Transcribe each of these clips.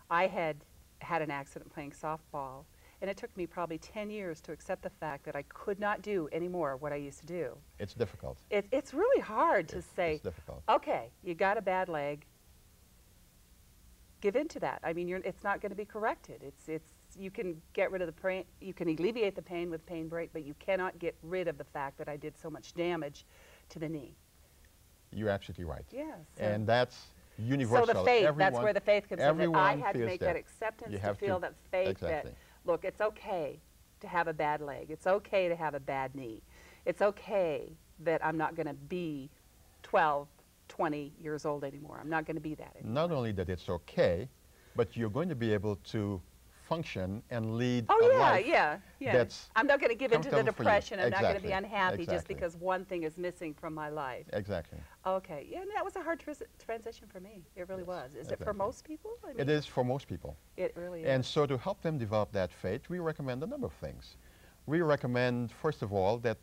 I had an accident playing softball, and it took me probably 10 years to accept the fact that I could not do anymore what I used to do. It's difficult. It's really hard to say, it's difficult. okay, you got a bad leg, give in to that. I mean, it's not going to be corrected. You can get rid of the pain, you can alleviate the pain with PainBreak, but you cannot get rid of the fact that I did so much damage to the knee. You're absolutely right. Yes. And that's universal. So the faith, everyone, that's where the faith comes in. That I had to feels make that acceptance to feel that faith exactly. that, look, it's okay to have a bad leg. It's okay to have a bad knee. It's okay that I'm not going to be 12, 20 years old anymore. I'm not going to be that anymore. Not only that it's okay, but you're going to be able to function and lead a life that's I'm not going to give in to the depression. I'm exactly. not going to be unhappy just because one thing is missing from my life. Exactly. Okay. Yeah, and that was a hard transition for me. It really was. Is it for most people? I mean, it is for most people. It really is. And so to help them develop that faith, we recommend a number of things. We recommend, first of all, that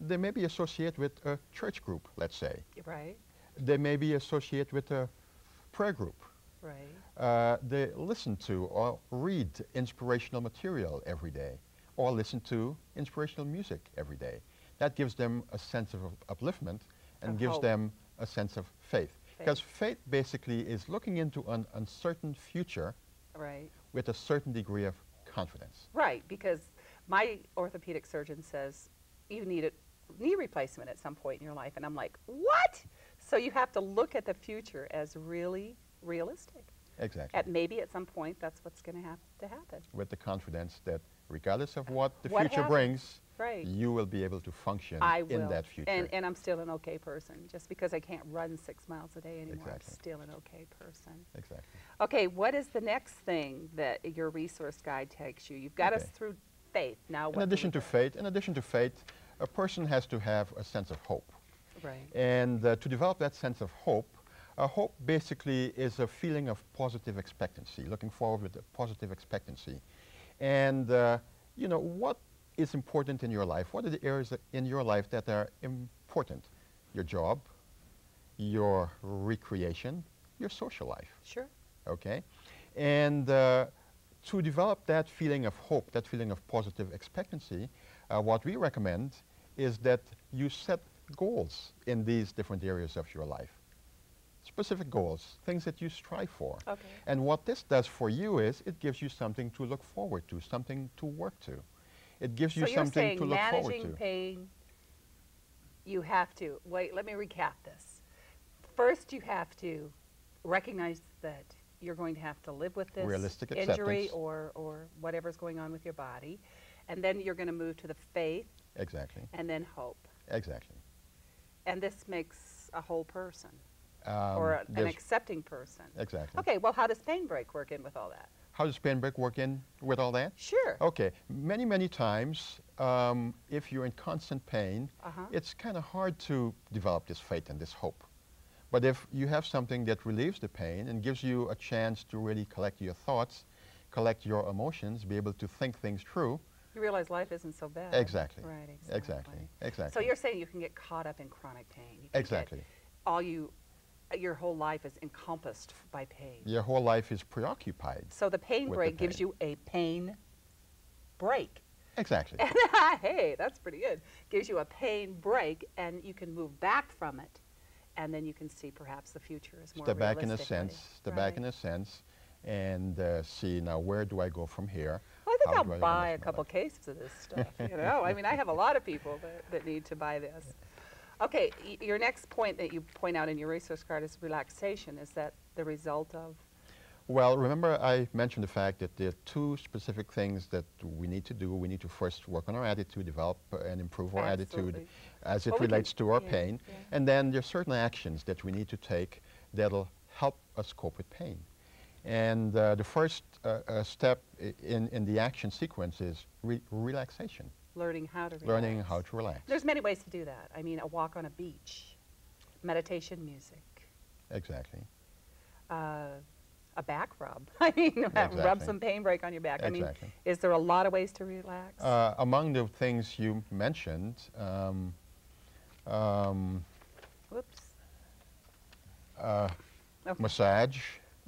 they may be associated with a church group, let's say. Right. They may be associated with a prayer group. Right. They listen to or read inspirational material every day, or listen to inspirational music every day. That gives them a sense of upliftment and gives them a sense of faith. Because faith basically is looking into an uncertain future with a certain degree of confidence. Right, because my orthopedic surgeon says you need a knee replacement at some point in your life, and I'm like, what? So you have to look at the future as really realistic. Exactly. Maybe at some point that's what's going to have to happen. With the confidence that regardless of what the future brings, you will be able to function in that future. And I'm still an okay person. Just because I can't run 6 miles a day anymore, I'm still an okay person. Exactly. Okay, what is the next thing that your resource guide takes you? You've got us through faith. Now, in addition to faith, a person has to have a sense of hope. Right. And to develop that sense of hope, hope basically is a feeling of positive expectancy, looking forward with a positive expectancy. And, you know, what is important in your life? What are the areas in your life that are important? Your job, your recreation, your social life. Sure. Okay? And to develop that feeling of hope, that feeling of positive expectancy, what we recommend is that you set goals in these different areas of your life. Specific goals, things that you strive for. Okay. And what this does for you is it gives you something to look forward to, something to work to. It gives you something to look forward to. So you're saying managing pain, you have to, wait, let me recap this. First you have to recognize that you're going to have to live with this realistic injury or whatever's going on with your body. And then you're going to move to the faith. Exactly. And then hope. Exactly. And this makes a whole person. Or an accepting person. Exactly. Okay, well, how does PainBreak work in with all that? How does PainBreak work in with all that? Sure. Okay. Many, many times, if you're in constant pain, it's kind of hard to develop this faith and this hope. But if you have something that relieves the pain and gives you a chance to really collect your thoughts, collect your emotions, be able to think things through, you realize life isn't so bad. Exactly. Right, exactly. So you're saying you can get caught up in chronic pain. Exactly. Your whole life is encompassed by pain. Your whole life is preoccupied. So the PainBreak gives you a pain break. Exactly. Hey, that's pretty good. Gives you a pain break, and you can move back from it, and then you can see perhaps the future is more step back in a sense, and see now where do I go from here. Well, I think I'll buy a couple cases of this stuff. You know, I mean, I have a lot of people that need to buy this. Okay, your next point that you point out in your resource card is relaxation. Is that the result of? Well, remember I mentioned the fact that there are two specific things that we need to do. We need to first work on our attitude, develop and improve our attitude as it relates to our pain. And then there are certain actions that we need to take that'll help us cope with pain. And the first step in the action sequence is relaxation. Learning how to relax. Learning how to relax. There's many ways to do that. I mean, a walk on a beach, meditation music. Exactly. A back rub. I mean, rub some PainBreak on your back. I mean, is there a lot of ways to relax? Among the things you mentioned, whoops. Massage.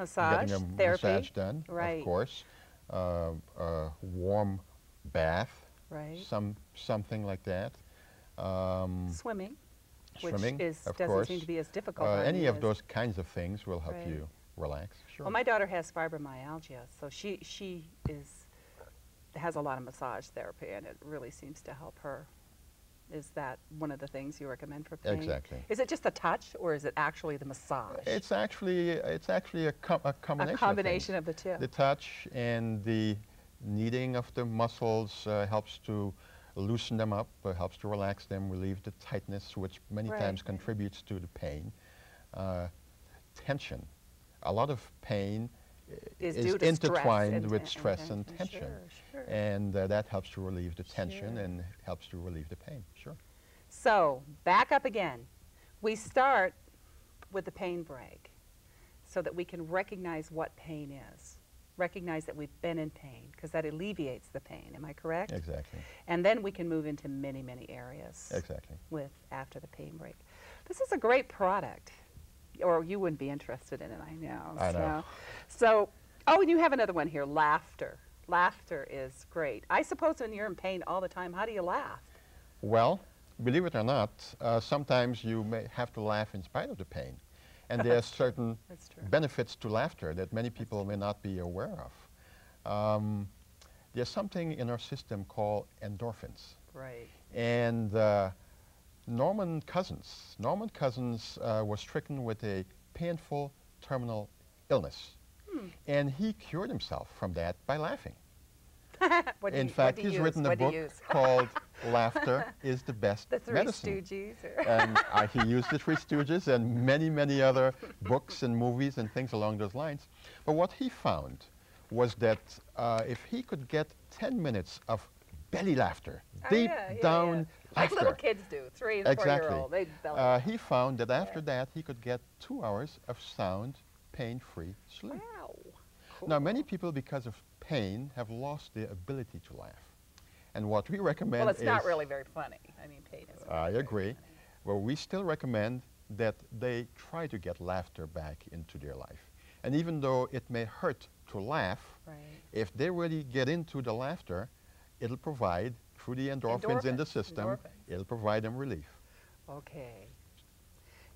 Massage, getting a therapy. massage done, Right. of course. A warm bath, Right. something like that. Swimming, Swimming, which of doesn't course. seem to be as difficult on Any you of as- those kinds of things will help Right. you relax. Sure. Well, my daughter has fibromyalgia, so she has a lot of massage therapy, and it really seems to help her. Is that one of the things you recommend for pain? Exactly. Is it just the touch, or is it actually the massage? It's actually a combination. A combination of of the two. The touch and the kneading of the muscles helps to loosen them up, helps to relax them, relieve the tightness, which many Right, times right. contributes to the pain. Tension. A lot of pain Is is due to stress intertwined and with ten- stress and tension. tension. Sure, sure. And that helps to relieve the tension Sure. and helps to relieve the pain. Sure. So, back up again. We start with the pain break so that we can recognize what pain is. Recognize that we've been in pain, because that alleviates the pain. Am I correct? Exactly. And then we can move into many, many areas Exactly. with after the pain break. This is a great product, or you wouldn't be interested in it, I know. I know. So, oh, and you have another one here, laughter. Laughter is great. I suppose when you're in pain all the time, how do you laugh? Well, believe it or not, sometimes you may have to laugh in spite of the pain. And there are certain That's true. benefits to laughter that many people may not be aware of. There's something in our system called endorphins. Right. And Norman Cousins was stricken with a painful terminal illness. And he cured himself from that by laughing. In fact, he's written a book called Laughter is the Best The Three Medicine. Stooges. And he used the Three Stooges and many, many other books and movies and things along those lines. But what he found was that if he could get 10 minutes of belly laughter, deep down like laughter. little kids do, 3 and 4-year-old. They belly He found that after that he could get 2 hours of sound, pain-free sleep. Wow. Now, many people, because of pain, have lost their ability to laugh. And what we recommend Well, it's is... not really very funny. I mean, pain is I agree. Well, we still recommend that they try to get laughter back into their life. And even though it may hurt to laugh, Right. if they really get into the laughter, it'll provide, through the endorphins in the system, Endorphins. it'll provide them relief. Okay.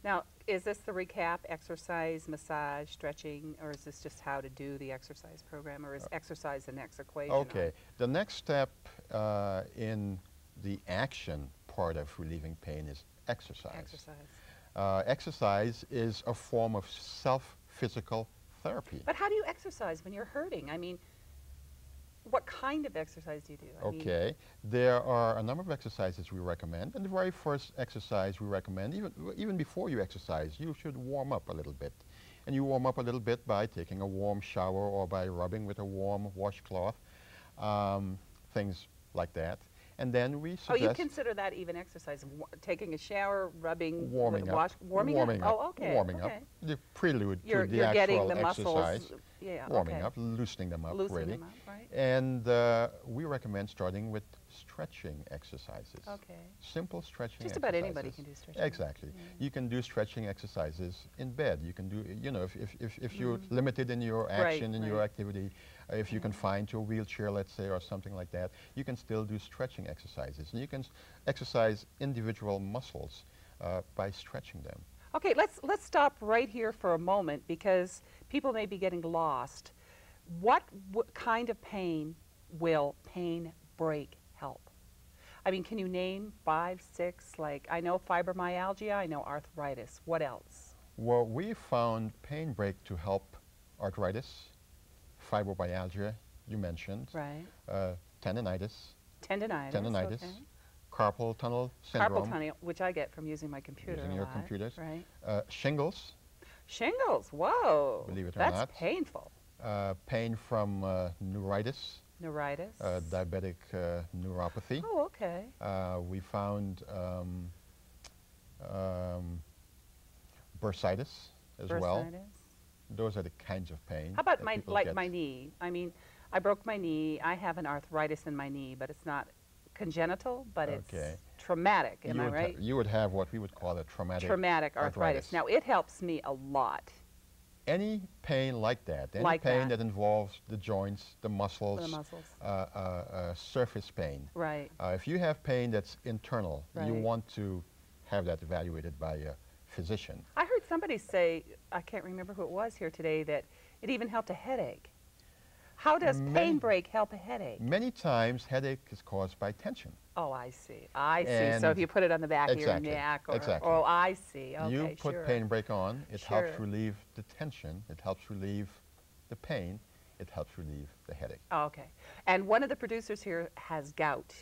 Now, is this the recap, exercise, massage, stretching, or is this just how to do the exercise program, or is exercise the next equation? Okay. The next step in the action part of relieving pain is exercise. Exercise. Exercise is a form of self-physical therapy. But how do you exercise when you're hurting? I mean, what kind of exercise do you do? I mean, Okay. There are a number of exercises we recommend. And the very first exercise we recommend, even before you exercise, you should warm up a little bit. And you warm up a little bit by taking a warm shower or by rubbing with a warm washcloth, things like that. And then we suggest... Oh, you consider that even exercise? Taking a shower, rubbing, warming up. warming up? Oh, okay. Warming okay. up. The prelude You're to the getting actual the exercise. muscles, yeah, Warming okay. up, loosening them up, Loosening really. them up, right? And we recommend starting with stretching exercises. Okay. Simple stretching Just exercises. about anybody can do stretching. Exactly. Yeah. You can do stretching exercises in bed. You can do, you know, if you're limited in your action, in your right. activity, if you can find your wheelchair, let's say, or something like that, you can still do stretching exercises. And you can exercise individual muscles by stretching them. Okay, let's stop right here for a moment, because people may be getting lost. What kind of pain will PainBreak help? I mean, can you name 5, 6? Like, I know fibromyalgia, I know arthritis. What else? Well, we found PainBreak to help arthritis, fibromyalgia, you mentioned, Right. tendinitis, Tendinitis. Okay. carpal tunnel syndrome, Carpal tunnel, which I get from using my computer using a your lot, computers, Right. shingles, Shingles. Whoa. Believe it or That's not. painful. pain from neuritis, Neuritis. diabetic neuropathy. Oh, okay. We found bursitis as well. Bursitis. Those are the kinds of pain. How about that my people get. my knee? I mean, I broke my knee. I have an arthritis in my knee, but it's not congenital, but Okay. it's traumatic. Am I right? You would have what we would call a traumatic Traumatic arthritis. Now, it helps me a lot. any pain like that, any like pain that involves the joints, the muscles, surface pain. Right. If you have pain that's internal, Right. you want to have that evaluated by a physician. I heard somebody say, I can't remember who it was here today, that it even helped a headache. How does PainBreak help a headache? Many times, headache is caused by tension. Oh, I see. I see. So if you put it on the back of your neck, or, oh, I see. Okay, you put PainBreak on, it Sure. helps relieve the tension, it helps relieve the pain, it helps relieve the headache. Oh, okay. And one of the producers here has gout,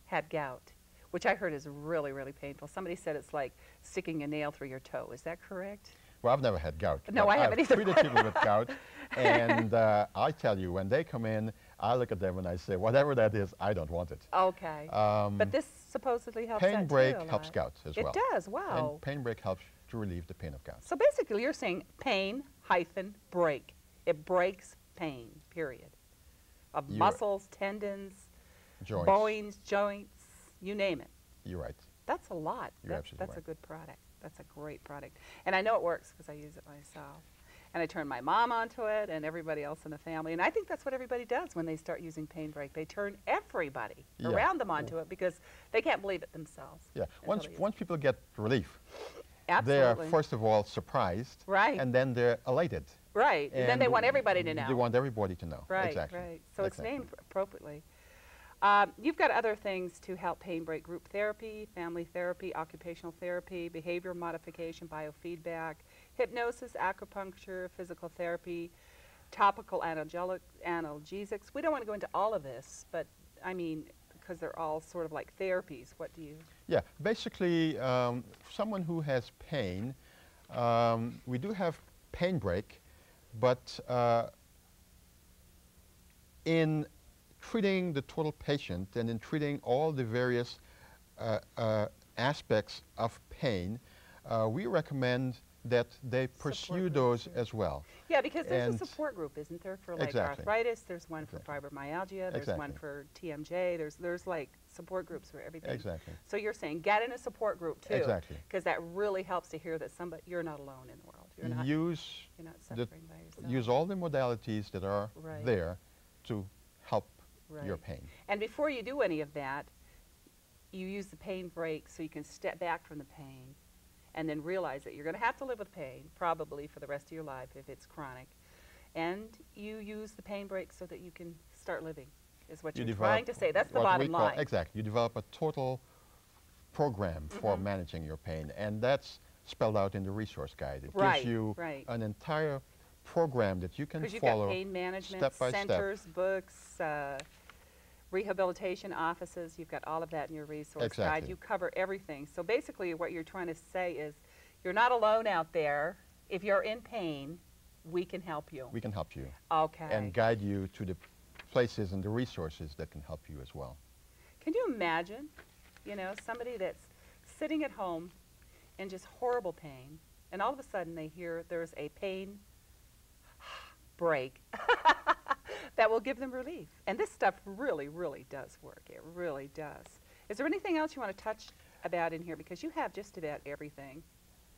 had gout, which I heard is really, really painful. Somebody said it's like sticking a nail through your toe. Is that correct? Well, I've never had gout. No, I haven't either. I've treated people with gout, and I tell you, when they come in, I look at them and I say, whatever that is, I don't want it. Okay. But this supposedly helps that too a PainBreak lot. helps gout as well. It does, wow. And PainBreak helps to relieve the pain of gout. So basically you're saying pain-break. It breaks pain, period. Of muscles, tendons, joints, bones, joints, you name it. You're right. That's a lot. You're absolutely That's right. a good product. That's a great product. And I know it works because I use it myself. And I turn my mom onto it and everybody else in the family. And I think that's what everybody does when they start using PainBreak. They turn everybody around them onto it because they can't believe it themselves. Yeah. Once people get relief, absolutely. they are first of all surprised. Right. And then they're elated. Right. And then they want everybody to know. They want everybody to know. Right. Exactly. Right. So exactly. it's named appropriately. You've got other things to help PainBreak: group therapy, family therapy, occupational therapy, behavior modification, biofeedback, hypnosis, acupuncture, physical therapy, topical analgesics. We don't want to go into all of this, but I mean, because they're all sort of like therapies. What do you? Yeah, basically, someone who has pain, we do have PainBreak, but in treating the total patient and in treating all the various aspects of pain, we recommend that they pursue those as well. Yeah, because there's a support group, isn't there, for like exactly. arthritis, there's one for fibromyalgia, there's one for TMJ, there's like support groups for everything. Exactly. So you're saying get in a support group too. Exactly. Because that really helps to hear that you're not alone in the world. You're not suffering by yourself. Use all the modalities that are there to help your pain. And before you do any of that, you use the PainBreak so you can step back from the pain and then realize that you're going to have to live with pain, probably for the rest of your life if it's chronic. And you use the PainBreak so that you can start living, is what you're trying to say. That's the bottom line. Exactly. You develop a total program for managing your pain, and that's spelled out in the resource guide. It gives you an entire program that you can follow. Because you've got pain management step by centers, step. books, rehabilitation offices. You've got all of that in your resource guide. You cover everything. So basically what you're trying to say is you're not alone out there. If you're in pain, we can help you. We can help you. Okay. And guide you to the places and the resources that can help you as well. Can you imagine, you know, somebody that's sitting at home in just horrible pain, and all of a sudden they hear there's a pain break that will give them relief. And this stuff really, really does work. It really does. Is there anything else you want to touch about in here? Because you have just about everything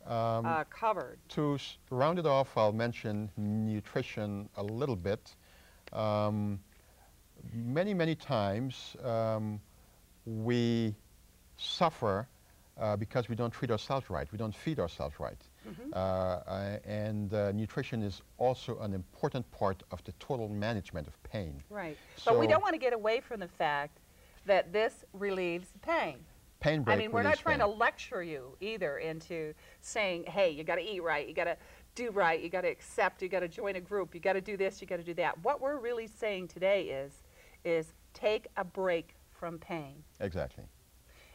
covered. To round it off, I'll mention nutrition a little bit. Many, many times we suffer because we don't treat ourselves right. We don't feed ourselves right. And nutrition is also an important part of the total management of pain. Right. So but we don't want to get away from the fact that this relieves pain. PainBreak. I mean, we're not trying to lecture you either into saying, hey, you got to eat right, you got to do right, you got to accept, you got to join a group, you got to do this, you got to do that. What we're really saying today is take a break from pain. Exactly.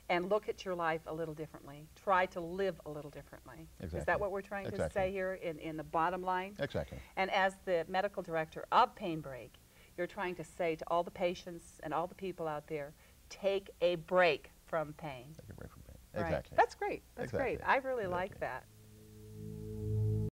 And look at your life a little differently. Try to live a little differently. Exactly. Is that what we're trying to say here in the bottom line? Exactly. And as the medical director of PainBreak, you're trying to say to all the patients and all the people out there, take a break from pain. Take a break from pain. Right. Exactly. That's great. That's great. I really like that.